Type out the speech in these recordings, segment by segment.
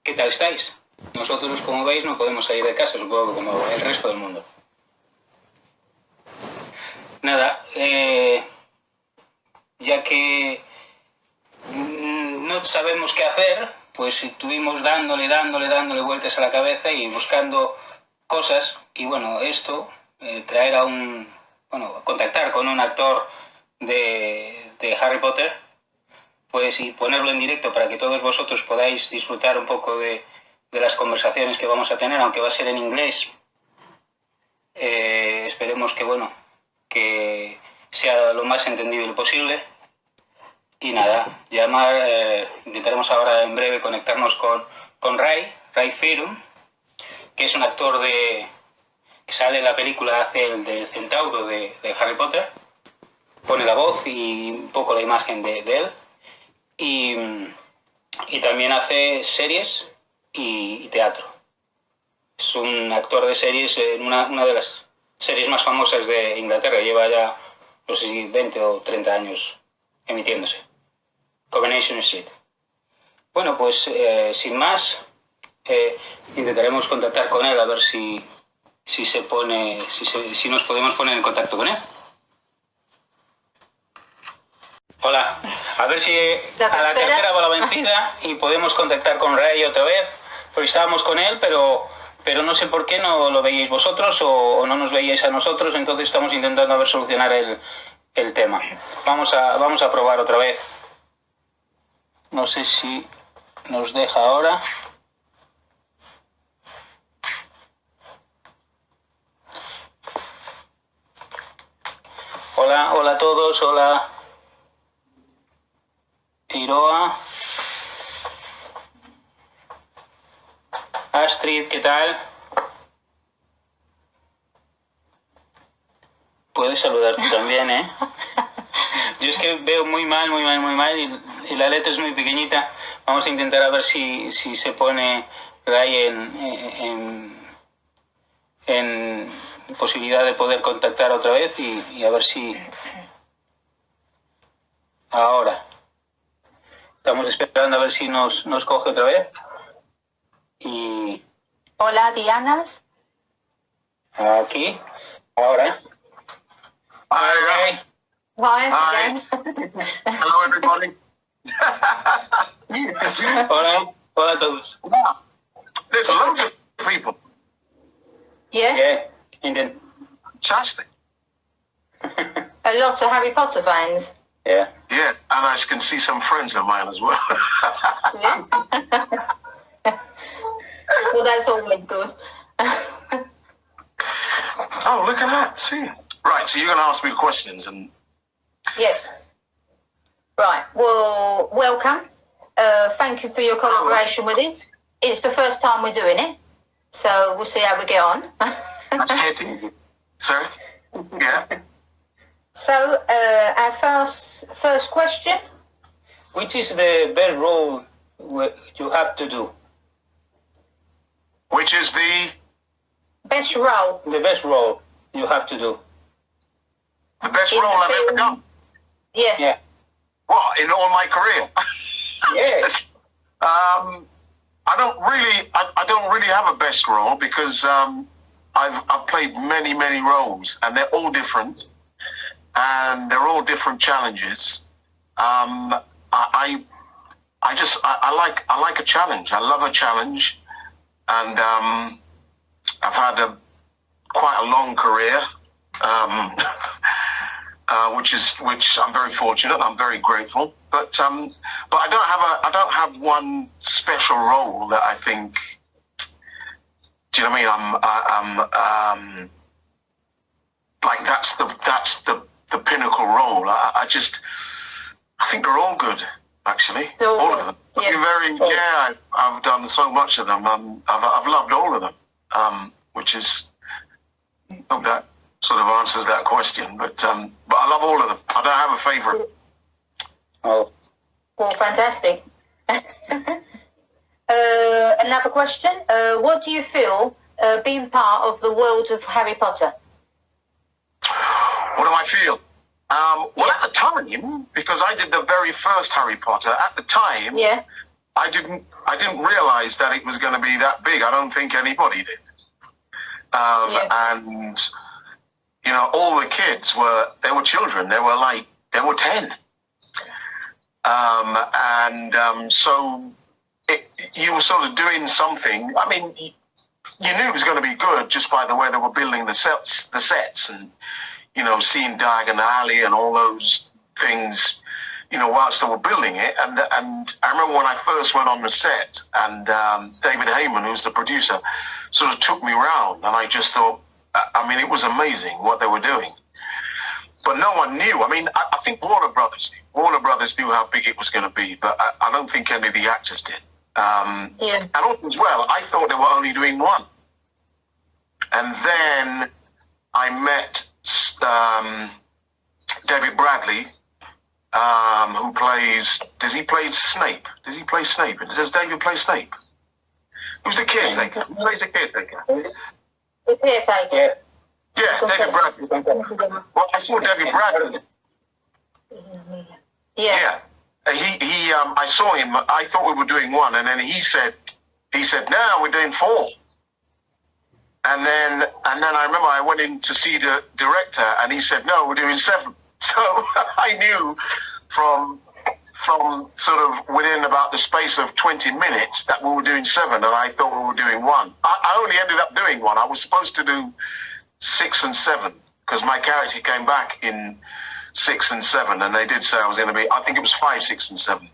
¿Qué tal estáis? Nosotros, como veis, no podemos salir de casa, supongo que como el resto del mundo. Nada, ya que no sabemos qué hacer, pues estuvimos dándole vueltas a la cabeza y buscando cosas. Y bueno, esto, traer a contactar con un actor de Harry Potter, pues y ponerlo en directo para que todos vosotros podáis disfrutar un poco de las conversaciones que vamos a tener, aunque va a ser en inglés. Esperemos que sea lo más entendible posible. Y nada, intentaremos ahora en breve conectarnos con Ray Fearon, que es un actor que sale en la película, hace el del Centauro de Harry Potter, pone la voz y un poco la imagen de él, y también hace series y teatro. Es un actor de series en una de las series más famosas de Inglaterra, lleva ya, no sé si 20 o 30 años emitiéndose. Coronation Street. Bueno, pues sin más, intentaremos contactar con él a ver si nos podemos poner en contacto con él. Hola, a ver si a la tercera va la vencida y podemos contactar con Ray otra vez, porque estábamos con él, pero no sé por qué no lo veíais vosotros o no nos veíais a nosotros, entonces estamos intentando a ver solucionar el tema. Vamos a probar otra vez. No sé si nos deja ahora. Hola a todos, hola Iroa, Astrid, ¿qué tal? Puedes saludar tú también, ¿eh? Yo es que veo muy mal y la letra es muy pequeñita. Vamos a intentar a ver si se pone Ray en posibilidad de poder contactar otra vez y a ver si ahora estamos esperando a ver si nos coge otra vez. Y hola, Diana. Aquí, ahora. Hi, Ray. Hi. Hi. Hello, everybody. Hola a todos. Wow. There's loads of people. Yeah? Fantastic. A lot of Harry Potter fans. Yeah. Yeah, and I can see some friends of mine as well. Yeah. Well, that's always good. Oh, look at that. See. Right, so you're going to ask me questions and... Yes. Right, well, welcome. Thank you for your collaboration with us. It's the first time we're doing it, so we'll see how we get on. That's heady. Sorry? Yeah. So, our first question. Which is the best role you have to do? Which is the... Best role. The best role you have to do. The best role I've ever done? Yeah. Yeah. What, in all my career? Yeah. I don't really have a best role because I've played many roles and they're all different and they're all different challenges. I like a challenge. I love a challenge, and I've had quite a long career, which I'm very fortunate. I'm very grateful. But I don't have one special role that I think. Do you know what I mean? I'm like that's the pinnacle role. I think they're all good, actually. All of them. Yeah. I've done so much of them. I've loved all of them, which is, I hope that sort of answers that question. But I love all of them. I don't have a favourite. Oh. Well, fantastic. Another question. What do you feel being part of the world of Harry Potter? What do I feel? Well, at the time, because I did the very first Harry Potter, at the time, Yeah. I didn't realize that it was going to be that big. I don't think anybody did. And you know, all the kids were children. They were 10. So you were sort of doing something. I mean, you knew it was going to be good just by the way they were building the sets, and you know, seeing Diagon Alley and all those things, you know, whilst they were building it. And I remember when I first went on the set, and David Heyman, who's the producer, sort of took me around, and I just thought, I mean, it was amazing what they were doing. But no one knew. I mean, I think Warner Brothers knew how big it was going to be, but I don't think any of the actors did. And also as well, I thought they were only doing one. And then I met David Bradley, who plays, does he play Snape? Does he play Snape? Does David play Snape? Who's the caretaker? Who plays the caretaker? The caretaker. Yeah, David Bradley. Well, I saw David Bradley. Yeah. I saw him. I thought we were doing one, and then he said, "No, we're doing 4." And then I remember I went in to see the director, and he said, "No, we're doing 7." So I knew from sort of within about the space of 20 minutes that we were doing 7, and I thought we were doing 1. I only ended up doing 1. I was supposed to do 6 and 7 because my character came back in 6 and 7, and they did say I was going to be, I think it was 5, 6 and 7.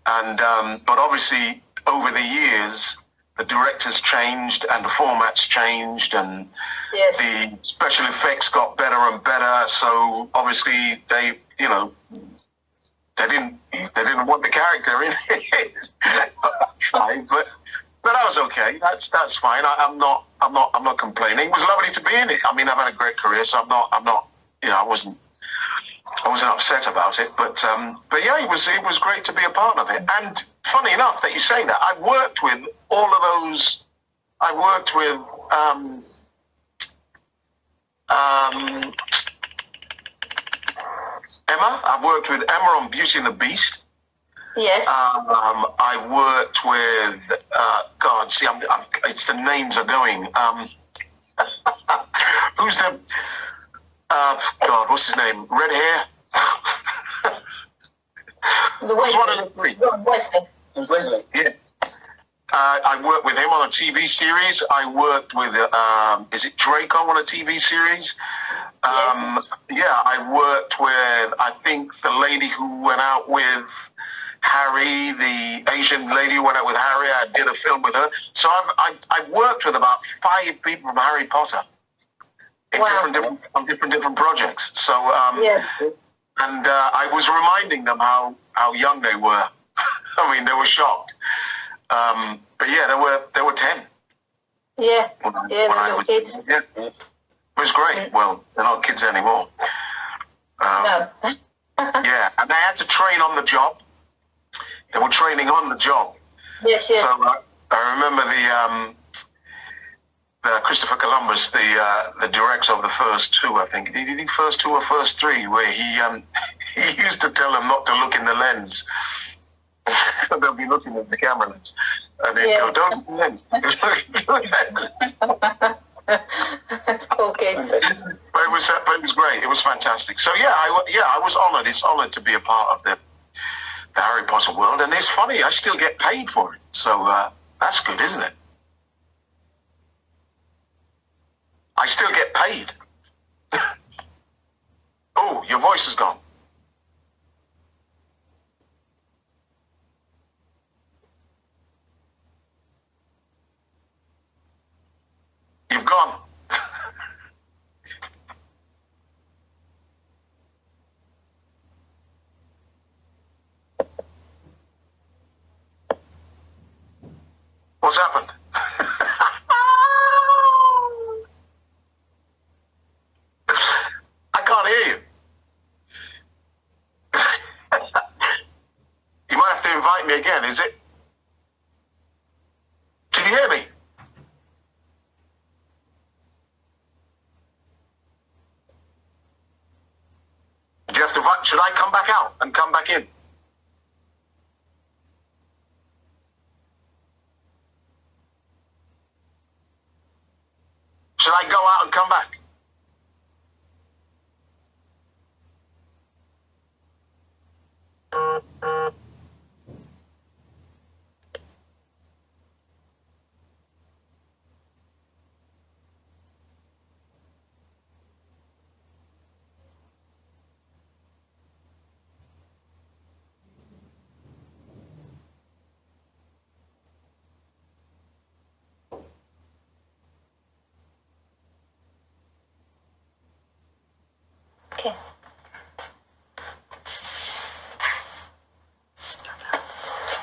And but obviously over the years the directors changed and the formats changed, and the special effects got better and better. So obviously they, you know, they didn't want the character in it. but that was okay. That's fine. I'm not complaining. It was lovely to be in it. I mean, I've had a great career, so I'm not, you know, I wasn't upset about it. But yeah, it was great to be a part of it. And funny enough that you say that, I worked with all of those. I worked with Emma. I've worked with Emma on Beauty and the Beast. Yes. I worked with God. See, it's the names are going. Who's the God? What's his name? Red hair. Who's one of the 3? Wesley. Yeah. I worked with him on a TV series. I worked with is it Draco on a TV series? Yeah, I worked with, I think, the lady who went out with Harry, the Asian lady who went out with Harry. I did a film with her. So I've worked with about 5 people from Harry Potter in different projects. So and I was reminding them how young they were. I mean, they were shocked. But yeah, they were 10. Yeah, they were kids. Yeah. It was great. Well, they're not kids anymore. No. Yeah, and they had to train on the job. They were training on the job. Yes. So I remember the Christopher Columbus, the director of the first 2, I think. Did he do first 2 or first 3? Where he used to tell them not to look in the lens. They'll be looking at the camera lens. And they'd go, "Don't look in the lens." Okay. But it was great. It was fantastic. So yeah, I was honoured. It's honoured to be a part of the Harry Potter world, and it's funny, I still get paid for it. So that's good, isn't it? I still get paid. Oh, your voice is gone. You've gone. What's happened? I can't hear you. You might have to invite me again, is it? Can you hear me? Do you have to invite? Should I come back out and come back in? I go out and come back? Okay.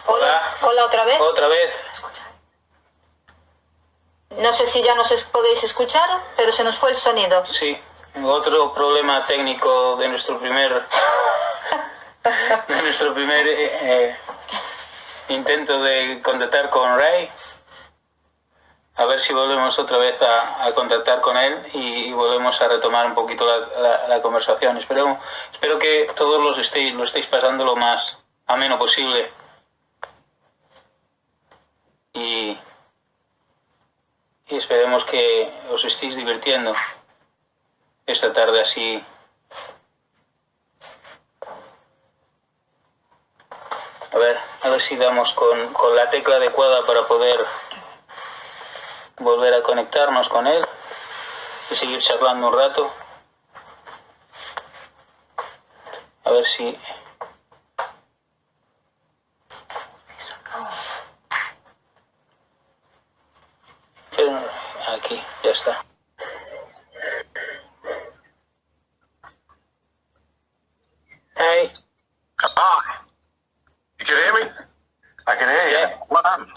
Hola. Hola otra vez. Otra vez. No sé si ya nos podéis escuchar, pero se nos fue el sonido. Sí, otro problema técnico de nuestro primer intento de contactar con Ray. A ver si volvemos otra vez a contactar con él y volvemos a retomar un poquito la conversación. Espero que todos lo estéis pasando lo más ameno posible. Y esperemos que os estéis divirtiendo esta tarde así. A ver si damos con la tecla adecuada para poder volver a conectarnos con él y seguir charlando un rato. A ver si... Aquí, ya está. Hey. Ah, you can hear me? I can hear you. Yeah. What happened?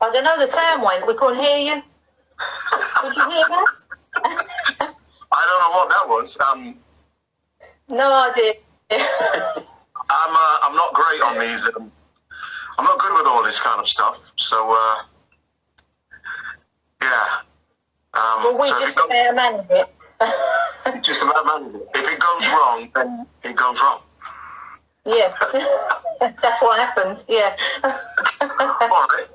I don't know, the sound went. We couldn't hear you. Could you hear us? I don't know what that was. No idea. I'm not great on these. I'm not good with all this kind of stuff. So yeah. Well, we so just about manage it. just about manage it. If it goes wrong, then it goes wrong. Yeah. That's what happens, yeah. All right.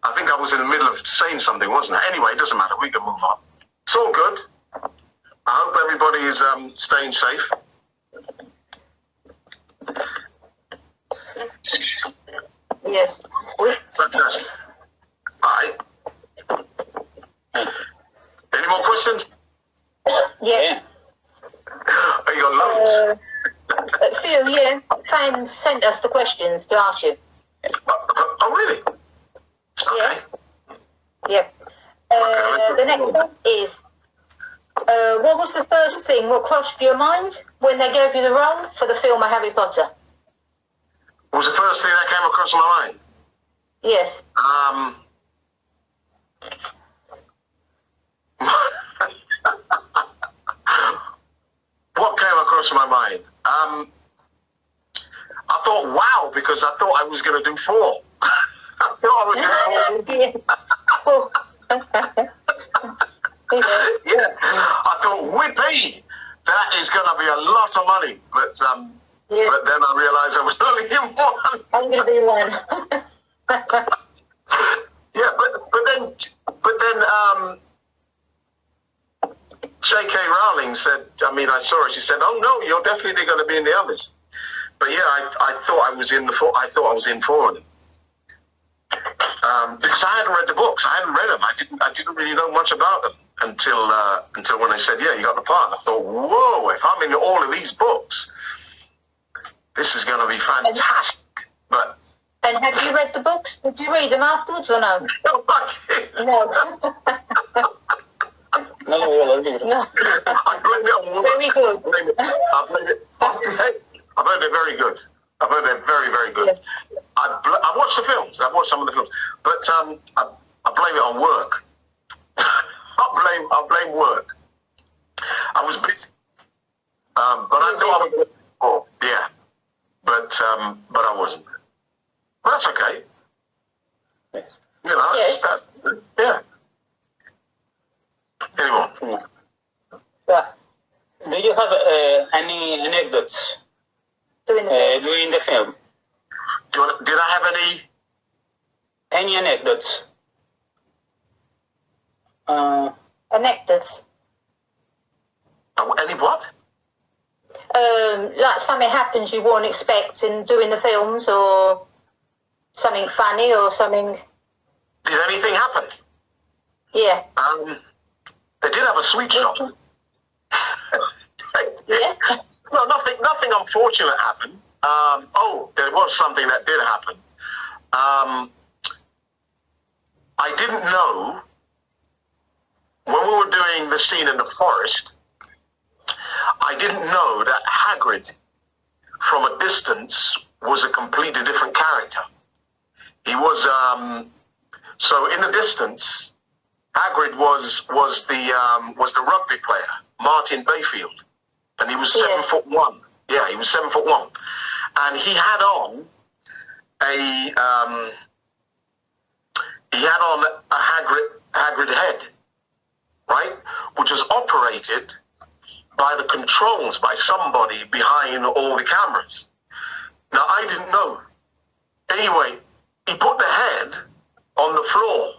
I think I was in the middle of saying something, wasn't I? Anyway, it doesn't matter. We can move on. It's all good. I hope everybody is staying safe. Yes. Fantastic. All right. Any more questions? Yes. Oh, you got loads. A few, yeah. Fans sent us the questions to ask you. Oh, really? Yeah. Okay. Yeah. The next one is, what was the first thing, what crossed your mind when they gave you the role for the film of Harry Potter? What was the first thing that came across my mind? Yes. What came across my mind? I thought, wow, because I thought I was going to do 4. I thought I was going to do 4. Yeah, I thought, whippy, that is going to be a lot of money. But but then I realised I was only in 1. I'm going to be one. Yeah, but then J.K. Rowling said, I saw it. She said, "Oh no, you're definitely going to be in the others." But yeah, I thought I was in the 4. I thought I was in 4 of them because I hadn't read the books. I hadn't read them. I didn't really know much about them until when they said, "Yeah, you got the part." And I thought, "Whoa! If I'm in all of these books, this is going to be fantastic." But And have you read the books? Did you read them afterwards or no? no, I didn't. No. No lo veo el libro. No. I blame it on work. Very good. I blame it. I've heard they're very good. I've heard they're very, very good. Yeah. I've watched the films. I've watched some of the films, but I blame it on work. I blame work. I was busy, but I thought I was. Oh, yeah, but I wasn't. But that's okay. You know, yeah. Anymore. Yeah. Do you have any anecdotes Doing the film. during the film? Did I have any? Any anecdotes? Anecdotes. Any what? Like something happens you won't expect in doing the films, or something funny, or something. Did anything happen? Yeah. They did have a sweet shop. Yeah. No, nothing unfortunate happened. There was something that did happen. I didn't know when we were doing the scene in the forest. I didn't know that Hagrid, from a distance, was a completely different character. He was so in the distance, Hagrid was the rugby player, Martin Bayfield, and he was 7'1". Yeah, he was 7'1", and he had on a Hagrid head, right, which was operated by the controls by somebody behind all the cameras. Now I didn't know. Anyway, he put the head on the floor.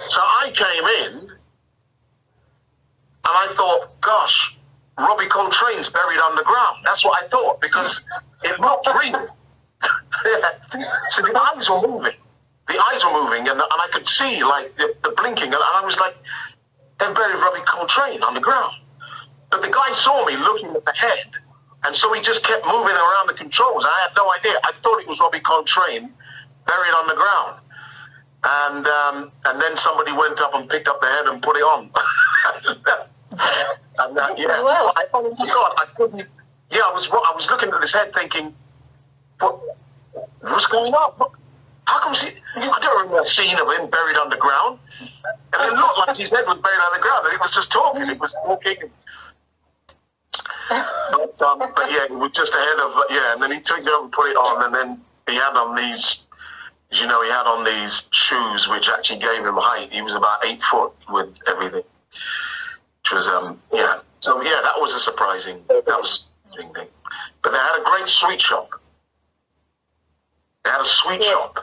So I came in and I thought, gosh, Robbie Coltrane's buried underground. That's what I thought, because it looked real. So the eyes were moving. The eyes were moving, and I could see like the blinking, and I was like, they've buried Robbie Coltrane underground. But the guy saw me looking at the head, and so he just kept moving around the controls. I had no idea. I thought it was Robbie Coltrane buried underground. And then somebody went up and picked up the head and put it on. And yeah, well, I honestly God, I couldn't. Yeah, I was looking at this head thinking, what's going on? How come I don't remember a scene of him buried underground. And it looked like his head was buried underground, and it was just talking. It was talking. But yeah, it was just ahead of and then he took it up and put it on, and then he had on these. You know, he had on these shoes which actually gave him height. He was about 8 foot with everything. Which was So yeah, that was a surprising thing. But they had a great sweet shop. They had a sweet shop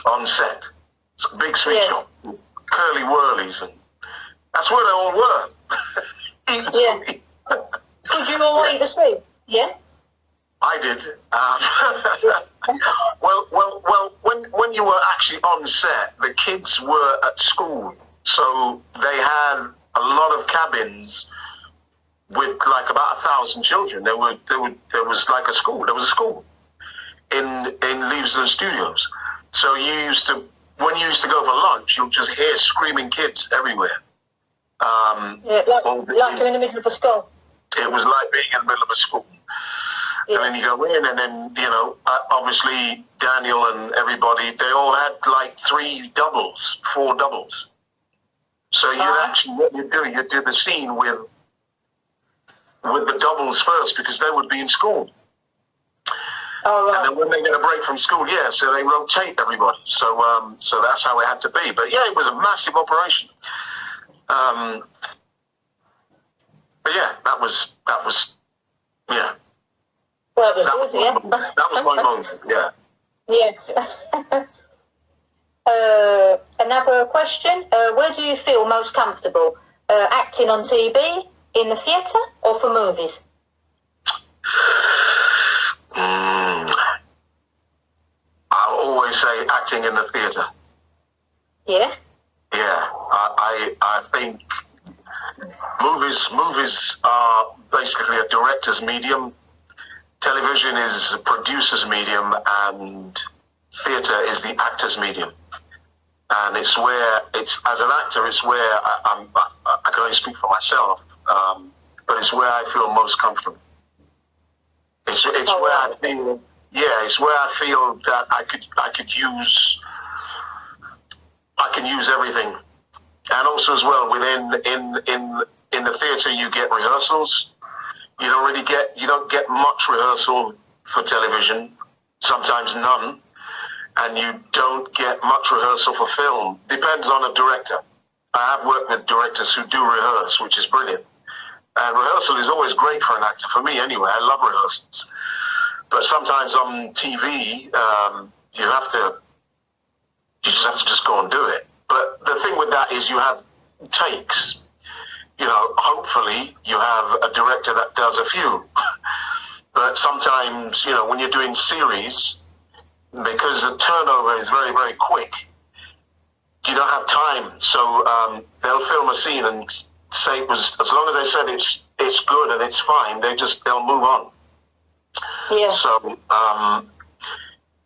on set. It's a big sweet shop. Curly whirlies, and that's where they all were. Did you all eat the sweets? Yeah. I did. Well, when you were actually on set, the kids were at school, so they had a lot of cabins with like about 1,000 children. There was like a school. There was a school in Leavesden Studios. So when you used to go for lunch, you'll just hear screaming kids everywhere. Like you're in the middle of a school. It was like being in the middle of a school. And then you go in, and then, obviously Daniel and everybody, they all had like 4 doubles. So what you do the scene with the doubles first, because they would be in school. Oh, right. And then when they get a break from school, so they rotate everybody. So that's how it had to be. But yeah, it was a massive operation. But yeah, that was yeah. Well, it was good, yeah. That was my moment, yeah. Yeah. Another question. Where do you feel most comfortable? Acting on TV, in the theatre, or for movies? I'll always say acting in the theatre. Yeah? Yeah. I think movies are basically a director's medium. Television is a producer's medium, and theatre is the actor's medium. And as an actor, it's where I can only speak for myself, but it's where I feel most comfortable. It's where I feel, it's where I feel that I can use everything. And also as well, in the theatre, you get rehearsals. You don't get much rehearsal for television, sometimes none, and you don't get much rehearsal for film. Depends on the director. I have worked with directors who do rehearse, which is brilliant. And rehearsal is always great for an actor, for me anyway. I love rehearsals. But sometimes on TV, you just have to just go and do it. But the thing with that is you have takes. You know, hopefully you have a director that does a few. But sometimes, you know, when you're doing series, because the turnover is very, very quick, you don't have time. So they'll film a scene and say it was, as long as they said it's good and it's fine, they'll move on. Yeah. So,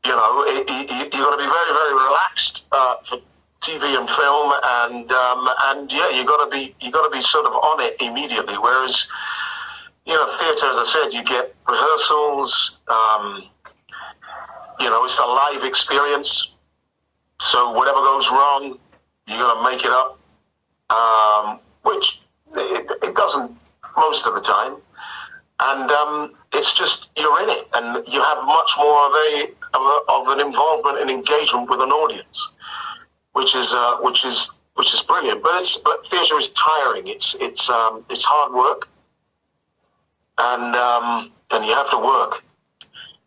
you know, you got to be very, very relaxed for TV and film, and yeah, you got to be sort of on it immediately. Whereas, you know, theatre, as I said, you get rehearsals. You know, it's a live experience. So whatever goes wrong, you got to make it up, which it doesn't most of the time. And it's just, you're in it, and you have much more of an involvement and engagement with an audience, which is brilliant. But theatre is tiring. It's hard work, and you have to work.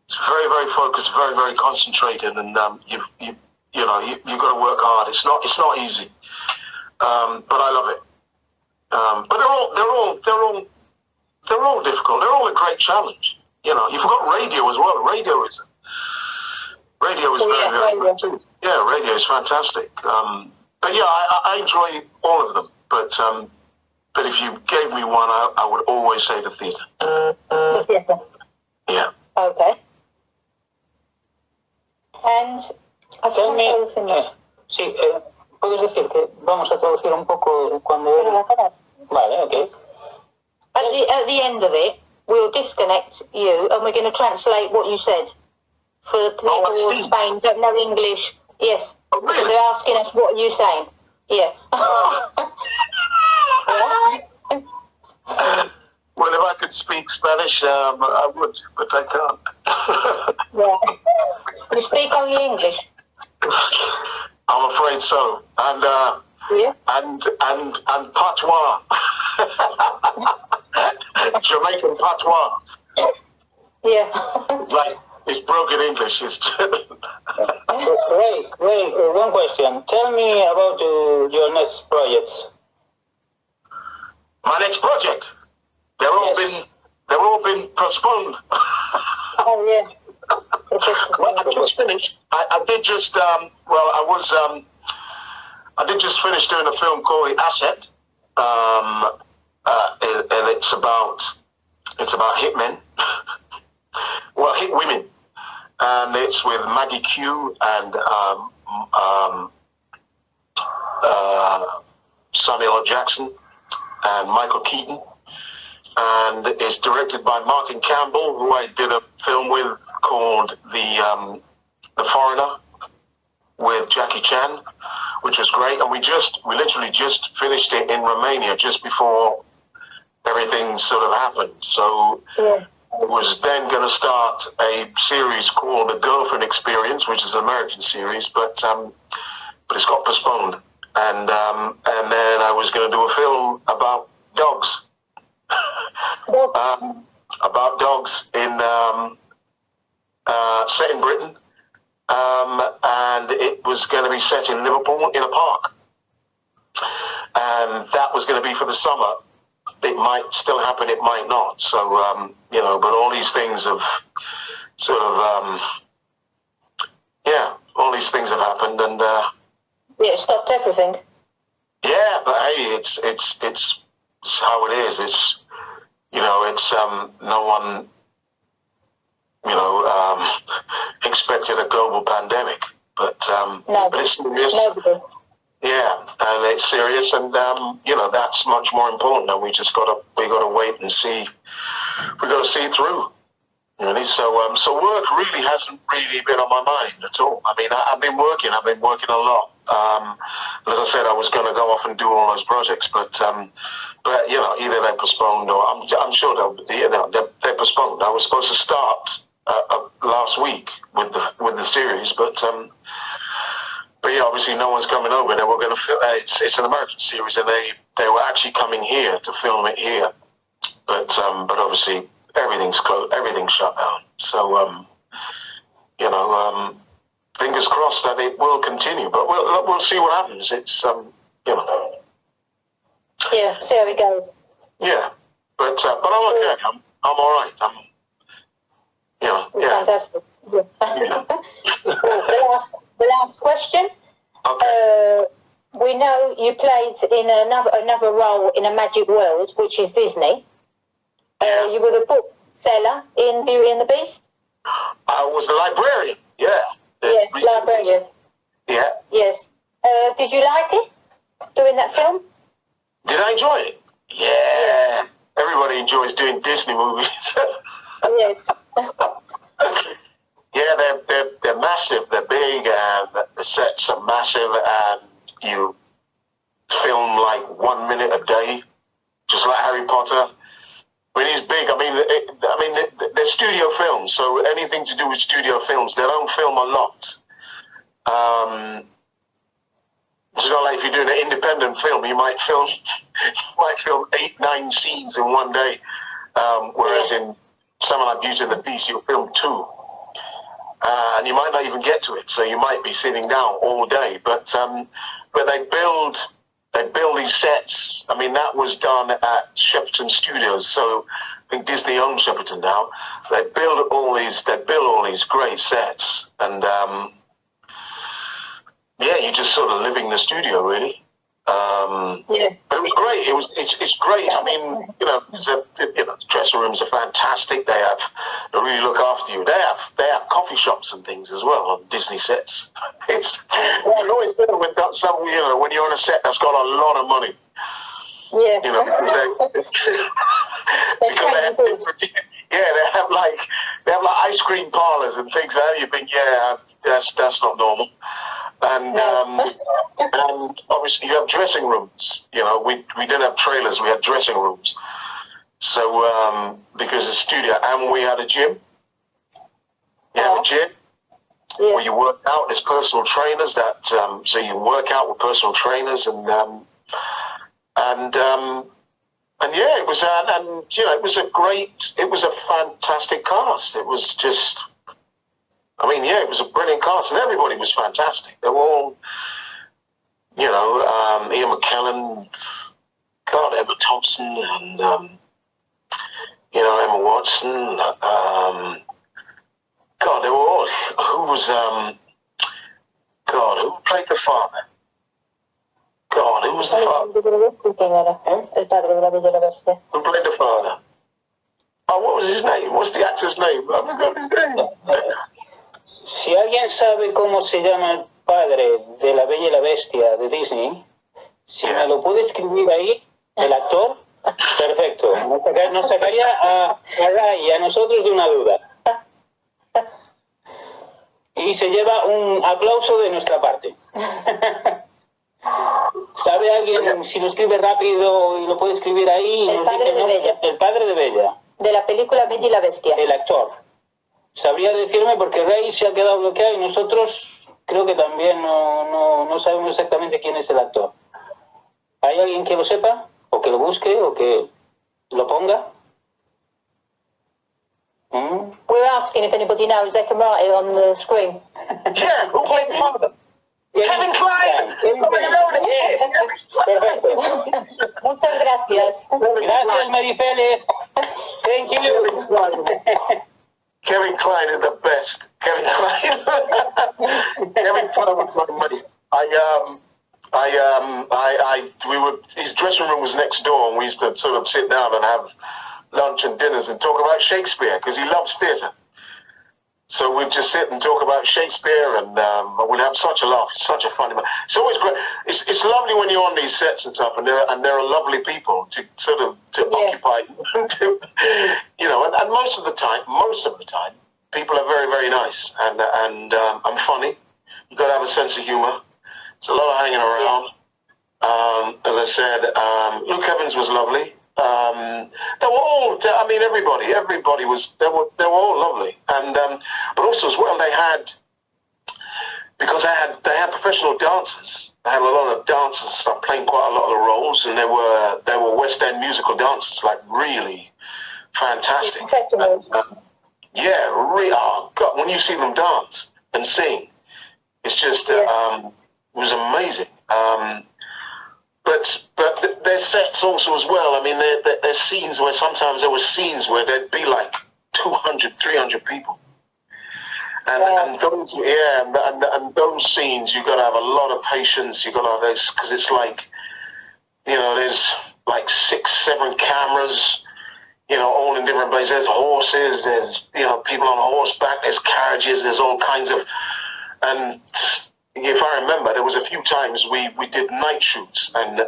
It's very, very focused, very, very concentrated, and you've got to work hard. It's not easy, but I love it. But they're all difficult. They're all a great challenge. You know, you've got radio as well. Radio is very, very good too. Yeah, radio is fantastic. But yeah, I enjoy all of them. But if you gave me one, I would always say the theatre. The theatre. Yeah. Okay. And sí, puedes decir que vamos a traducir un poco cuando... Vale, okay. At the end of it, we'll disconnect you and we're going to translate what you said. For the people in Spain don't know English. Yes, because they're asking us, what are you saying? Yeah. Well, if I could speak Spanish, I would, but I can't. Yeah. You speak only English? I'm afraid so. And yeah. and patois. Jamaican patois. Yeah. It's broken English. It's Ray, one question. Tell me about your next projects. My next project. They're all been postponed. Oh yeah. Well, I just finished. I did just I did just finish doing a film called The Asset, and it's about hitmen. Well, hit women, and it's with Maggie Q and Samuel L. Jackson and Michael Keaton, and it's directed by Martin Campbell, who I did a film with called The Foreigner with Jackie Chan, which was great. And we literally just finished it in Romania just before everything sort of happened. So yeah. I was then going to start a series called The Girlfriend Experience, which is an American series, but it's got postponed. And then I was going to do a film about dogs. About dogs in set in Britain, and it was going to be set in Liverpool in a park, and that was going to be for the summer. It might still happen, it might not. So but all these things have sort of all these things have happened, and it stopped everything. Yeah, but hey, it's how it is. It's it's no one expected a global pandemic, but it's serious. Nobody. Yeah, and it's serious, and that's much more important. And we gotta wait and see. We gotta see it through. Really, so work really hasn't really been on my mind at all. I mean, I've been working a lot. As I said, I was going to go off and do all those projects, but either they're postponed or I'm sure they're postponed. I was supposed to start last week with the series, but yeah, obviously no one's coming over. They were going to film. It's an American series, and they were actually coming here to film it here, but obviously everything's closed, everything's shut down. So fingers crossed that it will continue. But we'll see what happens. It's you know. Yeah, see how it goes. Yeah, but I'm okay. I'm all right. You know, yeah. Fantastic. Yeah. Yeah. The last question. Okay. We know you played in another role in a magic world, which is Disney. You were the bookseller in Beauty and the Beast. I was the librarian. Yeah. Yeah, librarian. Yeah. Yes. Did you like it doing that film? Did I enjoy it? Yeah. Everybody enjoys doing Disney movies. Yes. Yeah, they're massive. They're big, and the sets are massive, and you film like 1 minute a day, just like Harry Potter. I mean, it's big. I mean, they're studio films, so anything to do with studio films, they don't film a lot. It's not like if you're doing an independent film, you might film 8-9 scenes in one day, whereas in something like Beauty and the Beast, you'll film 2. And you might not even get to it, so you might be sitting down all day. But they build these sets. I mean, that was done at Shepperton Studios, so I think Disney owns Shepperton now. They build all these great sets, and yeah, you're just sort of living the studio, really. Yeah. But it was great. It's great. I mean, you know, the dressing rooms are fantastic. They really look after you. They have coffee shops and things as well on Disney sets. It's always better when when you're on a set that's got a lot of money. Yeah. You know, because they have like ice cream parlors and things like that. You think, yeah, that's not normal. And and obviously you have dressing rooms. You know, we didn't have trailers. We had dressing rooms. So because the studio, and we had a gym. You have a gym where you work out. There's personal trainers that so you work out with personal trainers, and yeah, it was and you know, it was a fantastic cast. It was just. I mean, yeah, it was a brilliant cast, and everybody was fantastic. They were all, you know, Ian McKellen, God, Emma Thompson, and, you know, Emma Watson. God, they were all, who played the father? God, who was the father? Who played the father? Oh, what was his name? What's the actor's name? I forgot his name. Si alguien sabe cómo se llama el padre de La Bella y la Bestia de Disney, si me lo puede escribir ahí, el actor, perfecto. Nos sacaría a Ray y a nosotros de una duda. Y se lleva un aplauso de nuestra parte. ¿Sabe alguien si lo escribe rápido y lo puede escribir ahí? El padre de Bella. El padre de Bella. De la película Bella y la Bestia. El actor. Sabría decirme porque Ray se ha quedado bloqueado y nosotros creo que también no sabemos exactamente quién es el actor. ¿Hay alguien que lo sepa? ¿O que lo busque? ¿O que lo ponga? We're asking if anybody knows, they can write it on the screen. Yeah, who played the father? Kevin Kline! Yes. Perfecto. Muchas gracias. Gracias, Marifele. Thank you. Kevin Kline is the best. Kevin Kline. Kevin Kline was my mate. His dressing room was next door, and we used to sort of sit down and have lunch and dinners and talk about Shakespeare, because he loves theatre. So we'd just sit and talk about Shakespeare, and we'd have such a laugh. It's such a funny man. It's always great. It's lovely when you're on these sets and stuff, and there are lovely people to sort of occupy. You know, and most of the time, people are very, very nice, and I'm funny. You've got to have a sense of humour. It's a lot of hanging around. As I said, Luke Evans was lovely. They were all. I mean, everybody was. They were all lovely, and but also as well, they had professional dancers. They had a lot of dancers and stuff playing quite a lot of the roles, and they were West End musical dancers, like really fantastic. Professionals. Yeah, really. Oh God, when you see them dance and sing, It's just it was amazing. But there's sets also as well. I mean, there's scenes where sometimes there were scenes where there'd be like 200, 300 people. And those, and those scenes, you've got to have a lot of patience. You've got to have those, because it's like, you know, there's like 6, 7 cameras, you know, all in different places. There's horses, there's, you know, people on horseback, there's carriages, there's all kinds of, and if I remember, there was a few times we did night shoots, and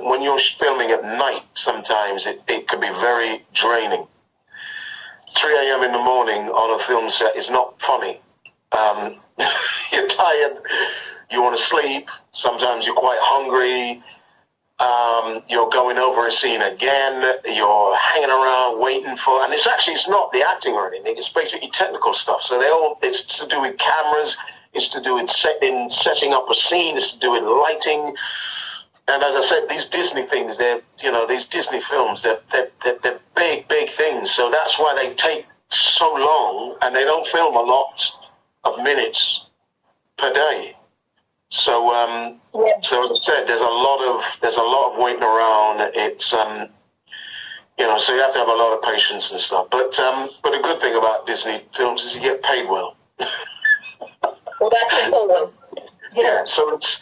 when you're filming at night, sometimes it could be very draining. 3 a.m. in the morning on a film set is not funny. You're tired, you want to sleep, sometimes you're quite hungry, you're going over a scene again, you're hanging around waiting for, and it's not the acting or anything, it's basically technical stuff. So it's to do with cameras, it's to do with setting up a scene, it's to do with lighting. And as I said, these Disney things, these Disney films, they're big things. So that's why they take so long, and they don't film a lot of minutes per day. So, so as I said, there's a lot of waiting around. It's, so you have to have a lot of patience and stuff. But the good thing about Disney films is you get paid well. Well, that's important. Yeah, so it's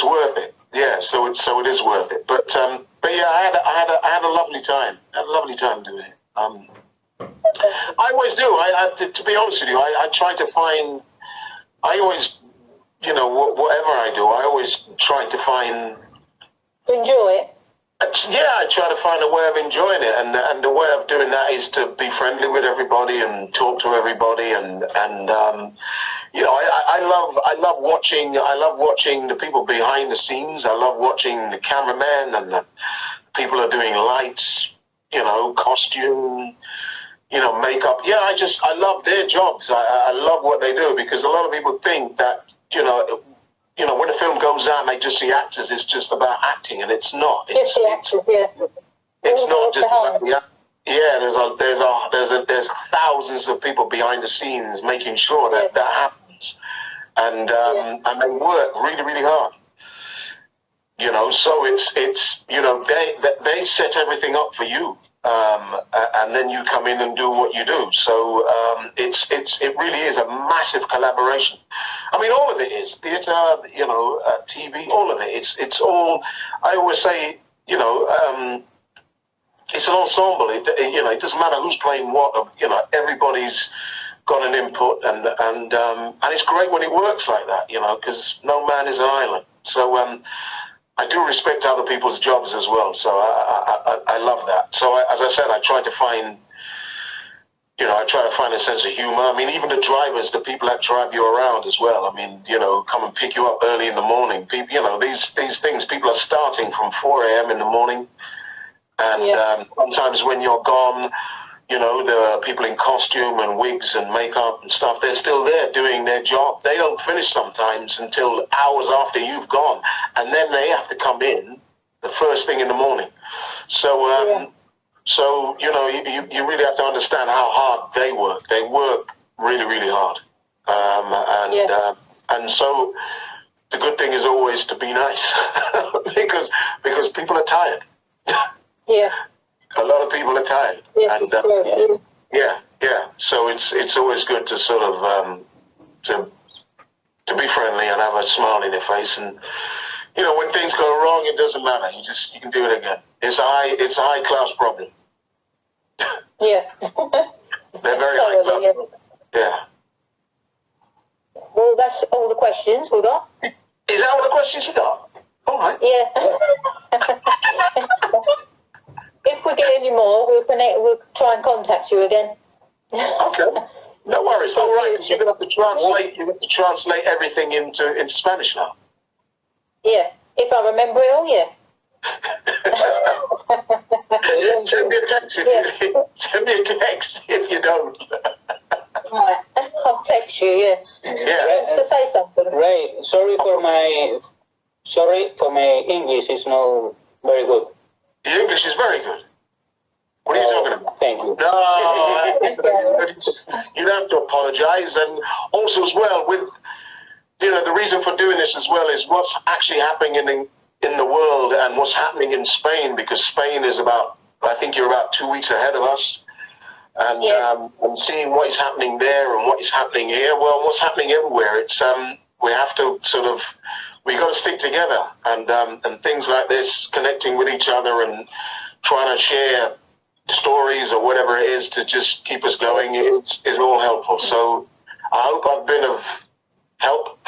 worth it. Yeah, so it is worth it. But yeah, I had a lovely time. I had a lovely time doing it. I always do. To be honest with you, I try to find. I always, whatever I do, I always try to find. Enjoy it. Yeah, I try to find a way of enjoying it, and the way of doing that is to be friendly with everybody and talk to everybody, and I love watching the people behind the scenes. I love watching the cameramen and the people who are doing lights, costume, makeup. Yeah, I love their jobs. I love what they do, because a lot of people think that, when a film goes out and they just see actors, it's just about acting, and it's not. It's the actors, It's not just about the actors. Yeah, there's thousands of people behind the scenes making sure that that happens, and they work really, really hard. So it's they set everything up for you, and then you come in and do what you do. So it really is a massive collaboration. I mean, all of it is theatre, TV, all of it. It's all. I always say, it's an ensemble. It doesn't matter who's playing what. Everybody's got an input, and it's great when it works like that. Because no man is an island. So I do respect other people's jobs as well. So I love that. So as I said, I try to find. I try to find a sense of humor. I mean, even the drivers, the people that drive you around as well. I mean, come and pick you up early in the morning. People, these things, people are starting from 4 a.m. in the morning. And sometimes when you're gone, the people in costume and wigs and makeup and stuff, they're still there doing their job. They don't finish sometimes until hours after you've gone. And then they have to come in the first thing in the morning. So, So, you really have to understand how hard they work. They work really, really hard. And so the good thing is always to be nice because people are tired. Yeah. A lot of people are tired. Yes, and, true. Yeah. So it's always good to sort of to be friendly and have a smile in your face. And when things go wrong, it doesn't matter. You can do it again. It's a high class problem. Yeah. They're very high class. Yeah. Well, that's all the questions we got. Is that all the questions you got? All right. Yeah. If we get any more, we'll try and contact you again. Okay. No worries. All right. You're gonna have to translate. You have to translate everything into Spanish now. Yeah. If I remember it all, yeah. Send me a text if you don't. Right. I'll text you, yeah. Yeah. So say something. Ray, sorry for my English is not very good. The English is very good. What are you talking about? Thank you. No, you don't have to apologize. And also as well, with the reason for doing this as well is what's actually happening in the world and what's happening in Spain, because Spain is about, I think you're about 2 weeks ahead of us. And, and seeing what is happening there and what is happening here, well, what's happening everywhere, it's, we have to sort of, we got to stick together, and things like this, connecting with each other and trying to share stories or whatever it is to just keep us going is all helpful. So I hope I've been of help.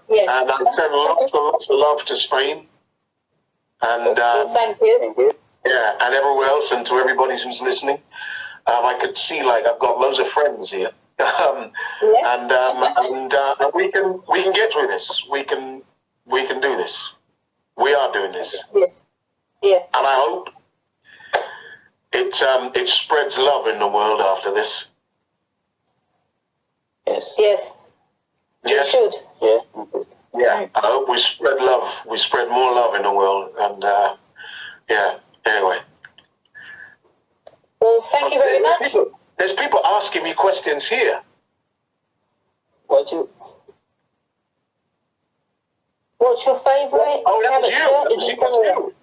And I've sent lots and lots of love to Spain. And thank you. yeah, and everywhere else, and to everybody who's listening. I could see, like, I've got loads of friends here. And we can get through this. We can do this. We are doing this. Yes. Yeah. And I hope it spreads love in the world after this. Yes. Yes. Yes. You should. Yeah. Yeah. I hope we spread love. We spread more love in the world. And yeah. Anyway. Well, thank you very much. There's people asking me questions here. What's your favourite? Oh, that was you. That was you.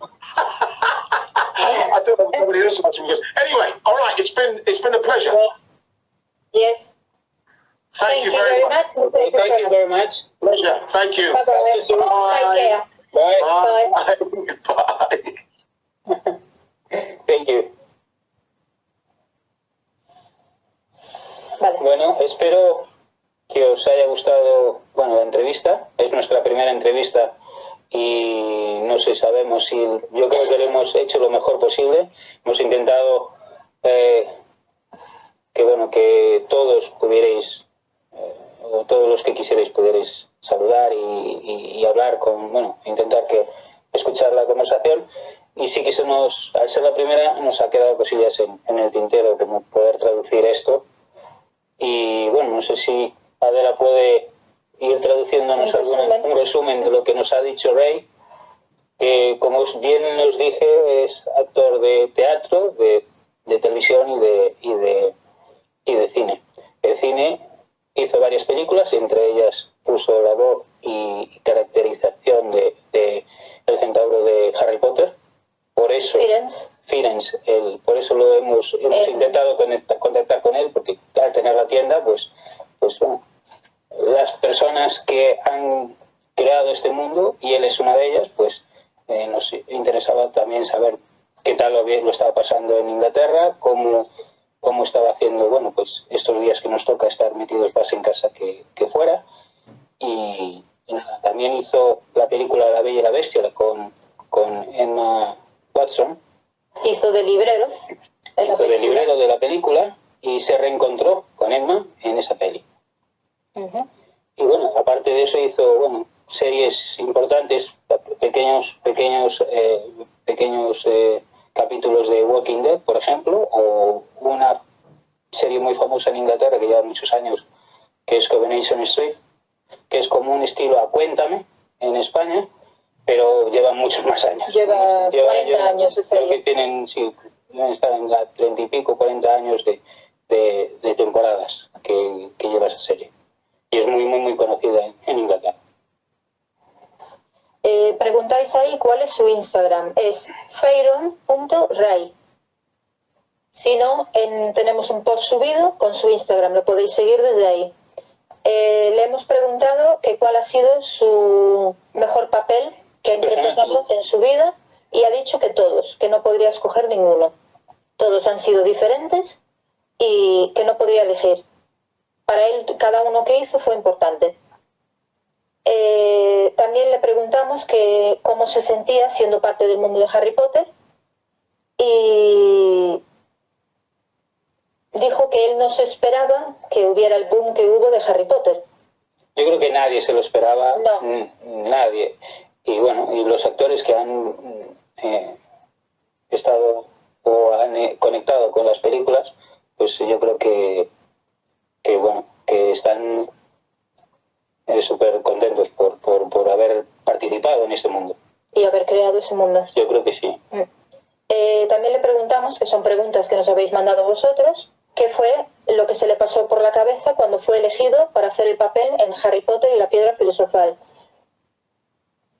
I thought that was somebody else asking me. Anyway, all right. It's been a pleasure. Yes. Thank you very much. Thank you very much. Pleasure. Thank you. Bye-bye. Take care. Bye. Bye. Bye. Thank you. Vale. Bueno, espero que os haya gustado, bueno, la entrevista. Es nuestra primera entrevista y no sé, sabemos si, yo creo que lo hemos hecho lo mejor posible. Hemos intentado que, bueno, que todos pudierais, o todos los que quisierais pudierais saludar y hablar con, bueno, intentar que escuchar la conversación. Y sí que al ser la primera, nos ha quedado cosillas en el tintero, como poder traducir esto. Y bueno, no sé si Adela puede ir traduciéndonos un resumen de lo que nos ha dicho Ray, que como bien nos dije, es actor de teatro, de televisión y de cine. El cine hizo varias películas, entre ellas puso la voz y caracterización de el Centauro de Harry Potter. Por eso, Firenze, por eso hemos intentado contactar con él, porque al tener la tienda, pues bueno, las personas que han creado este mundo, y él es una de ellas, pues nos interesaba también saber qué tal lo estaba pasando en Inglaterra, cómo estaba haciendo, bueno, pues estos días que nos toca estar metidos más en casa que fuera. Y nada, también hizo la película La Bella y la Bestia con Emma Watson. Hizo de librero. Hizo de librero de la película y se reencontró con Emma en esa peli. Y bueno, aparte de eso hizo, bueno, series importantes, pequeños capítulos de Walking Dead, por ejemplo, o una serie muy famosa en Inglaterra que lleva muchos años, que es Coronation Street, que es como un estilo a Cuéntame en España, pero lleva muchos más años. Lleva 40 años de serie. Creo que tienen, sí, deben estar en la 30 y pico, 40 años de temporadas que lleva esa serie. Y es muy, muy, muy conocida en Inglaterra. Preguntáis ahí cuál es su Instagram. Es fearon.ray. Si no, tenemos un post subido con su Instagram. Lo podéis seguir desde ahí. Le hemos preguntado que cuál ha sido su mejor papel que ha interpretado en su vida y ha dicho que todos, que no podría escoger ninguno. Todos han sido diferentes y que no podría elegir. Para él, cada uno que hizo fue importante. También le preguntamos que cómo se sentía siendo parte del mundo de Harry Potter y dijo que él no se esperaba que hubiera el boom que hubo de Harry Potter. Yo creo que nadie se lo esperaba, no. Nadie. Y bueno, y los actores que han estado o han conectado con las películas, pues yo creo que bueno, que están súper contentos por haber participado en este mundo. Y haber creado ese mundo. Yo creo que sí. También le preguntamos, que son preguntas que nos habéis mandado vosotros, ¿qué fue lo que se le pasó por la cabeza cuando fue elegido para hacer el papel en Harry Potter y la piedra filosofal.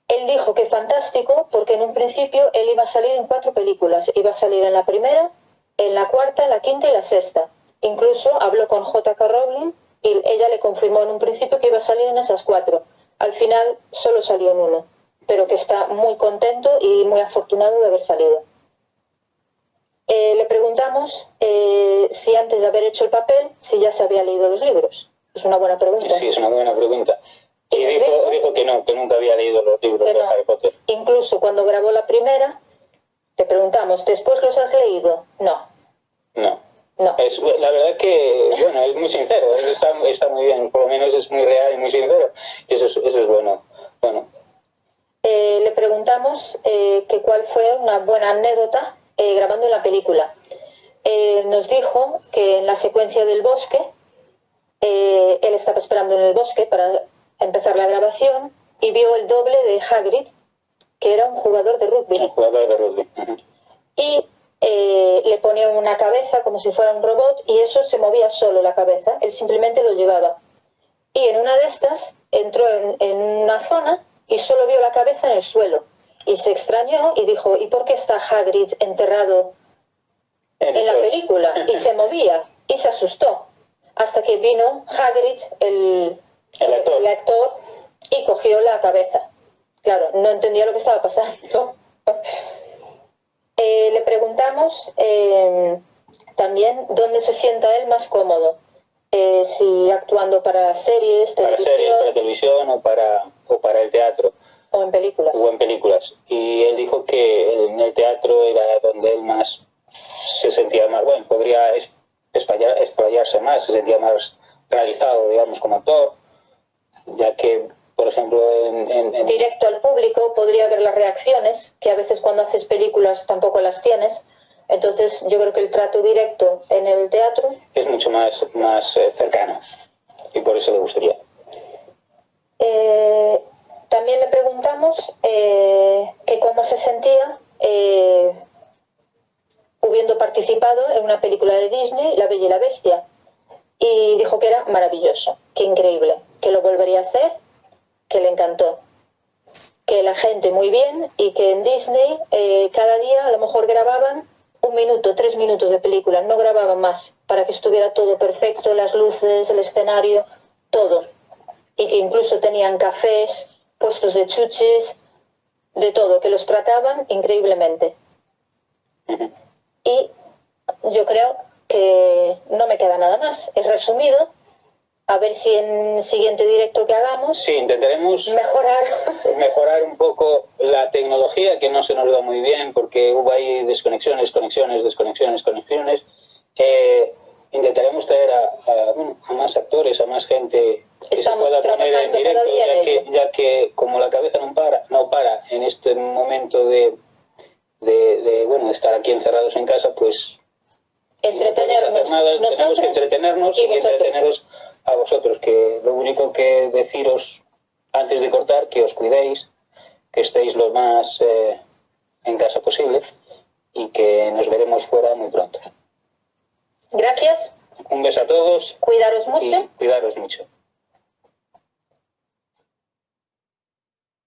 Él dijo que fantástico porque en un principio él iba a salir en 4 películas. Iba a salir en la primera, en la cuarta, en la quinta y la sexta. Incluso habló con J.K. Rowling y ella le confirmó en un principio que iba a salir en esas 4. Al final solo salió en 1, pero que está muy contento y muy afortunado de haber salido. Le preguntamos si antes de haber hecho el papel, si ya se había leído los libros. Es una buena pregunta. Sí, es una buena pregunta. Y dijo que no, que nunca había leído los libros de Harry Potter. Incluso cuando grabó la primera, le preguntamos, ¿después los has leído? No. No. La verdad que, bueno, es muy sincero, está muy bien, por lo menos es muy real y muy sincero. Y eso es bueno. Le preguntamos que cuál fue una buena anécdota grabando en la película. Nos dijo que en la secuencia del bosque, él estaba esperando en el bosque para empezar la grabación y vio el doble de Hagrid, que era un jugador de rugby. Un jugador de rugby. Y le ponía una cabeza como si fuera un robot y eso se movía solo la cabeza, él simplemente lo llevaba. Y en una de estas entró en una zona y solo vio la cabeza en el suelo. Y se extrañó y dijo, ¿y por qué está Hagrid enterrado en la película? Y se movía y se asustó. Hasta que vino Hagrid, el actor, y cogió la cabeza. Claro, no entendía lo que estaba pasando. Le preguntamos también dónde se sienta él más cómodo. Si actuando para series, televisión o para el teatro. O en películas. Y él dijo que en el teatro era donde él más se sentía más, bueno, podría explayarse más, se sentía más realizado, digamos, como actor, ya que, por ejemplo, en directo al público podría ver las reacciones, que a veces cuando haces películas tampoco las tienes. Entonces yo creo que el trato directo en el teatro es mucho más cercano y por eso le gustaría. También le preguntamos que cómo se sentía habiendo participado en una película de Disney, La Bella y la Bestia, y dijo que era maravilloso, que increíble, que lo volvería a hacer, que le encantó, que la gente muy bien y que en Disney cada día a lo mejor grababan 1 minuto, 3 minutos de película, no grababan más, para que estuviera todo perfecto, las luces, el escenario, todo. Y que incluso tenían cafés, puestos de chuches, de todo, que los trataban increíblemente. Y yo creo que no me queda nada más. He resumido. A ver si en el siguiente directo que hagamos... Sí, intentaremos mejorar un poco la tecnología, que no se nos da muy bien, porque hubo ahí desconexiones. Intentaremos traer a más actores, a más gente que se pueda poner en directo, ya que como la cabeza no para en este momento de estar aquí encerrados en casa, pues entretenernos. Tenemos que entretenernos y entreteneros a vosotros, que lo único que deciros antes de cortar, que os cuidéis, que estéis lo más en casa posible y que nos veremos fuera muy pronto. Gracias. Un beso a todos. Cuidaros mucho. Y cuidaros mucho.